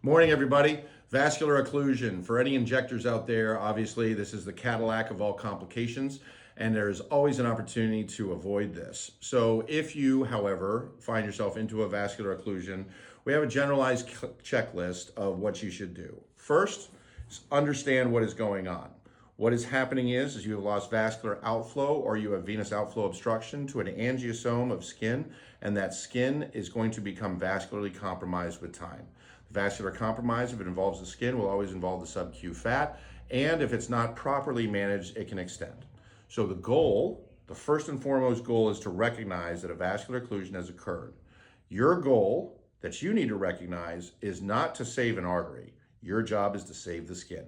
Morning, everybody. Vascular occlusion. For any injectors out there, obviously, this is the Cadillac of all complications, and there's always an opportunity to avoid this. So if you, however, find yourself into a vascular occlusion, we have a generalized checklist of what you should do. First, understand what is going on. What is happening is you have lost vascular outflow or you have venous outflow obstruction to an angiosome of skin, and that skin is going to become vascularly compromised with time. The vascular compromise, if it involves the skin, will always involve the subcu fat, and if it's not properly managed, it can extend. So the goal, the first and foremost goal, is to recognize that a vascular occlusion has occurred. Your goal that you need to recognize is not to save an artery. Your job is to save the skin.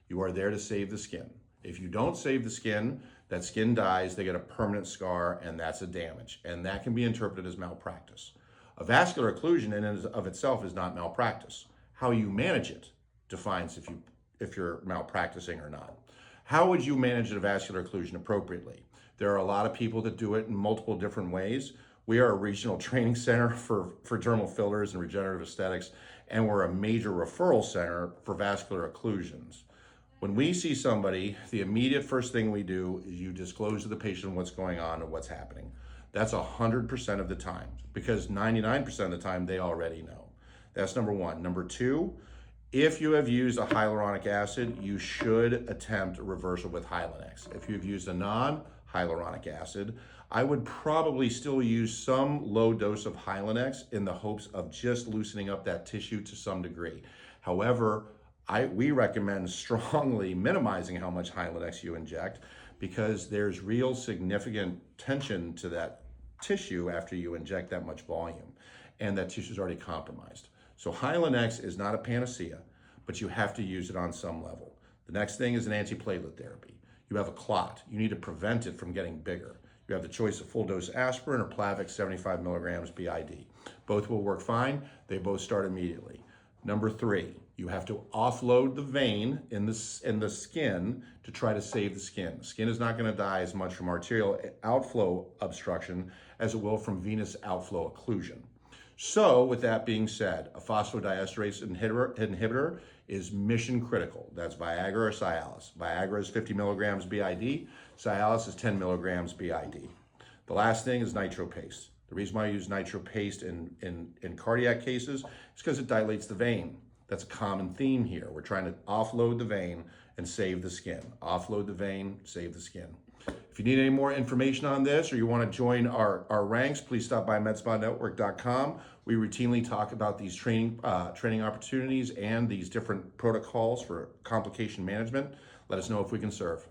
You are there to save the skin. If you don't save the skin, that skin dies, they get a permanent scar, and that's a damage. And that can be interpreted as malpractice. A vascular occlusion in and of itself is not malpractice. How you manage it defines if you're malpracticing or not. How would you manage a vascular occlusion appropriately? There are a lot of people that do it in multiple different ways. We are a regional training center for dermal fillers and regenerative aesthetics, and we're a major referral center for vascular occlusions. When we see somebody, the immediate first thing we do is you disclose to the patient what's going on and what's happening. That's 100% of the time, because 99% of the time they already know. That's number one. Number two, if you have used a hyaluronic acid, you should attempt a reversal with Hylenex. If you've used a non-hyaluronic acid, I would probably still use some low dose of Hylenex in the hopes of just loosening up that tissue to some degree. However, we recommend strongly minimizing how much Hylenex you inject, because there's real significant tension to that tissue after you inject that much volume, and that tissue is already compromised. So Hylenex is not a panacea, but you have to use it on some level. The next thing is an antiplatelet therapy. You have a clot. You need to prevent it from getting bigger. You have the choice of full dose aspirin or Plavix 75 milligrams BID. Both will work fine. They both start immediately. Number three, you have to offload the vein in the skin to try to save the skin. The skin is not going to die as much from arterial outflow obstruction as it will from venous outflow occlusion. So with that being said, a phosphodiesterase inhibitor is mission critical. That's Viagra or Cialis. Viagra is 50 milligrams BID. Cialis is 10 milligrams BID. The last thing is nitro paste. The reason why I use nitro paste in cardiac cases is because it dilates the vein. That's a common theme here. We're trying to offload the vein and save the skin. Offload the vein, save the skin. If you need any more information on this or you want to join our ranks, please stop by MedSpaNetwork.com. We routinely talk about these training opportunities and these different protocols for complication management. Let us know if we can serve.